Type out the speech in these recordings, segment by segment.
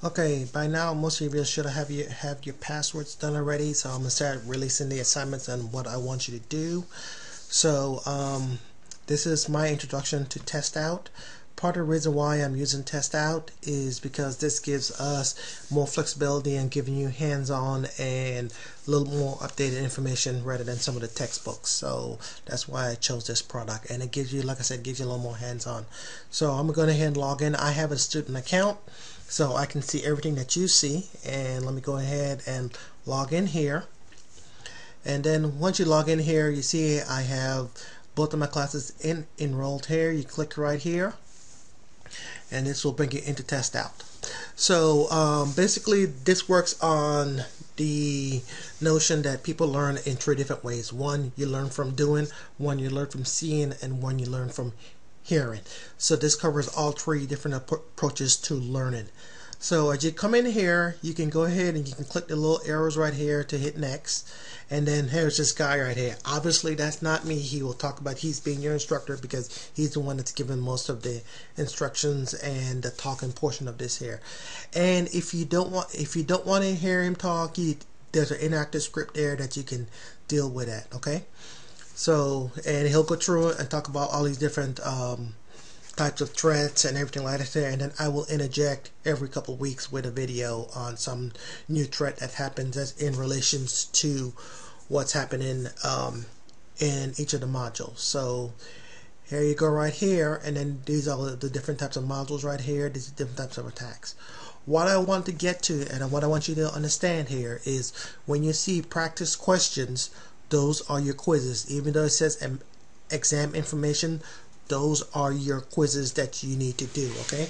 Okay, by now most of you should have your passwords done already, so I'm gonna start releasing the assignments and what I want you to do. So this is my introduction to test out. Part of the reason why I'm using test out is because this gives us more flexibility and giving you hands-on and a little more updated information rather than some of the textbooks. So that's why I chose this product, and it gives you, like I said, gives you a little more hands-on. So I'm going to go ahead and log in. I have a student account, so I can see everything that you see, and let me go ahead and log in here. And then once you log in here, you see I have both of my classes enrolled here. You click right here, and this will bring you into test out. So basically this works on the notion that people learn in three different ways. One, you learn from doing, one you learn from seeing, and one you learn from hearing. So this covers all three different approaches to learning. So as you come in here, you can go ahead and you can click the little arrows right here to hit next. And then here's this guy right here. Obviously that's not me. He will talk about he's being your instructor because he's the one that's given most of the instructions and the talking portion of this here. And if you don't want to hear him talk, there's an interactive script there that you can deal with that. Okay. So, and he'll go through it and talk about all these different types of threats and everything like that there, and then I will interject every couple of weeks with a video on some new threat that happens as in relations to what's happening in each of the modules. So here you go right here, and then these are the different types of modules right here. These are different types of attacks. What I want to get to and what I want you to understand here is when you see practice questions, those are your quizzes. Even though it says exam information, those are your quizzes that you need to do. Okay,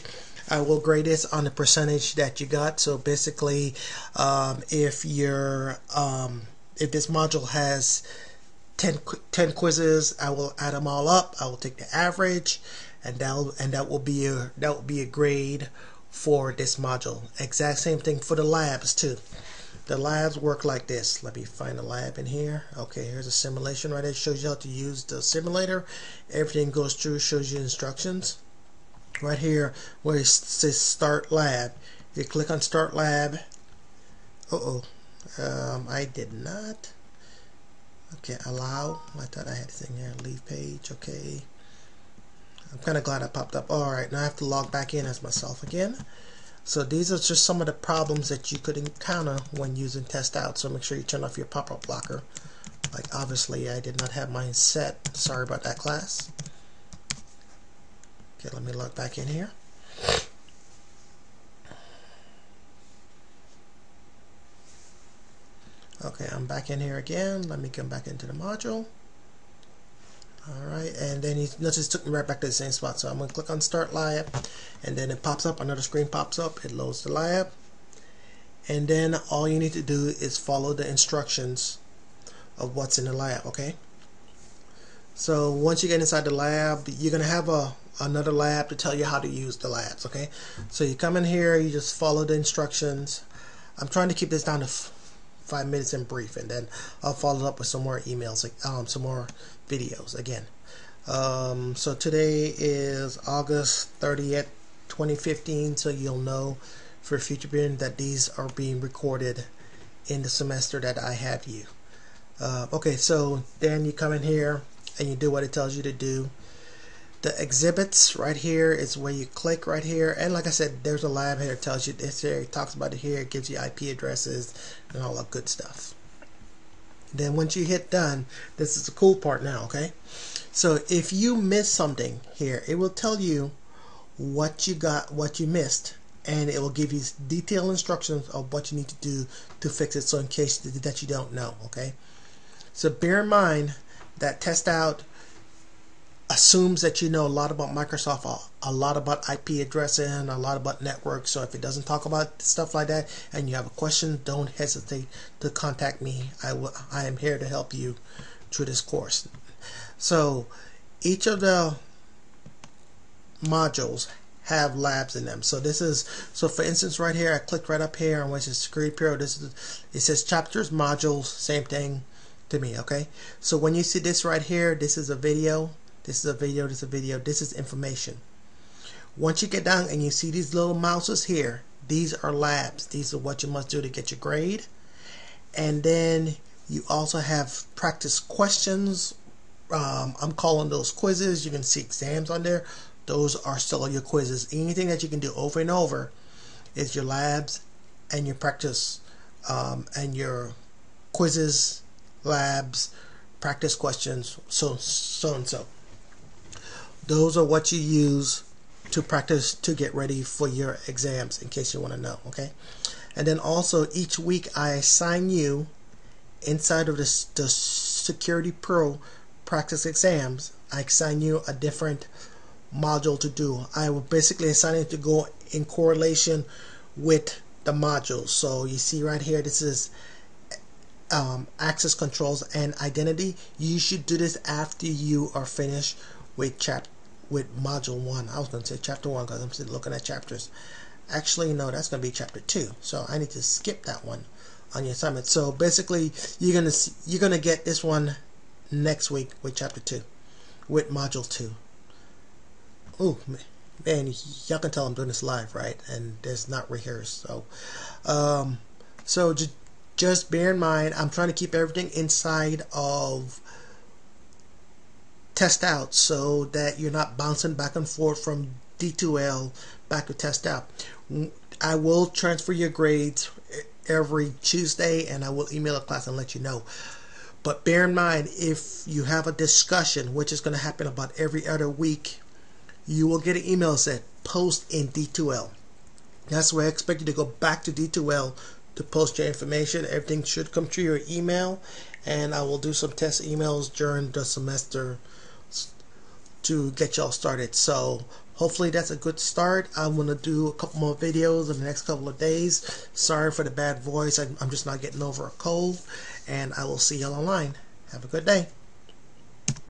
I will grade this on the percentage that you got. So basically, if this module has 10 quizzes, I will add them all up. I will take the average, and that will be a grade for this module. Exact same thing for the labs too. The labs work like this. Let me find a lab in here. Okay, here's a simulation right there. It shows you how to use the simulator. Everything goes through, shows you instructions. Right here where it says start lab, you click on start lab. I did not. Okay, allow. I thought I had this in here. Leave page. Okay. I'm kind of glad I popped up. Alright, now I have to log back in as myself again. So these are just some of the problems that you could encounter when using test out. So make sure you turn off your pop-up blocker. Like obviously I did not have mine set. Sorry about that, class. Okay, let me log back in here. Okay, I'm back in here again. Let me come back into the module. Alright, and then you notice it took me right back to the same spot. So I'm going to click on Start Lab, and then it pops up, another screen pops up, it loads the lab, and then all you need to do is follow the instructions of what's in the lab. Okay, so once you get inside the lab, you're going to have another lab to tell you how to use the labs. Okay, so you come in here, you just follow the instructions. I'm trying to keep this down to 5 minutes and brief, and then I'll follow up with some more emails, like some more videos again. So today is August 30th 2015, so you'll know for future period that these are being recorded in the semester that I have you. Okay, so then you come in here and you do what it tells you to do. The exhibits right here is where you click right here, and like I said, there's a lab here. It tells you this here, it talks about it here, it gives you IP addresses and all that good stuff. Then once you hit done, this is the cool part now. Okay, so if you miss something here, it will tell you what you got, what you missed, and it will give you detailed instructions of what you need to do to fix it, so in case that you don't know. Okay, so bear in mind that test out assumes that you know a lot about Microsoft, a lot about IP addressing, a lot about networks. So if it doesn't talk about stuff like that and you have a question, don't hesitate to contact me. I am here to help you through this course. So each of the modules have labs in them. So this is, so for instance right here, I clicked right up here on which is security period. This is, it says chapters, modules, same thing to me. Okay, so when you see this right here, this is a video. This is a video, this is a video, this is information. Once you get down and you see these little mouses here, these are labs. These are what you must do to get your grade. And then you also have practice questions. I'm calling those quizzes. You can see exams on there. Those are still your quizzes. Anything that you can do over and over is your labs and your practice and your quizzes, labs, practice questions, so and so. Those are what you use to practice to get ready for your exams, in case you want to know, okay? And then also each week I assign you inside of the Security Pro practice exams, I assign you a different module to do. I will basically assign it to go in correlation with the modules. So you see right here, this is access controls and identity. You should do this after you are finished with module 1. I was going to say chapter 1 because I'm still looking at chapters. Actually, no, that's going to be chapter 2. So I need to skip that one on your assignment. So basically, you're gonna get this one next week with chapter 2, with module 2. Oh man, y'all can tell I'm doing this live, right? And there's not rehearsed. So just bear in mind, I'm trying to keep everything inside of test out so that you're not bouncing back and forth from D2L back to test out. I will transfer your grades every Tuesday, and I will email a class and let you know. But bear in mind, if you have a discussion, which is going to happen about every other week, you will get an email that said post in D2L. That's where I expect you to go back to D2L to post your information. Everything should come to your email, and I will do some test emails during the semester to get y'all started. So hopefully that's a good start. I'm going to do a couple more videos in the next couple of days. Sorry for the bad voice. I'm just not getting over a cold. And I will see y'all online. Have a good day.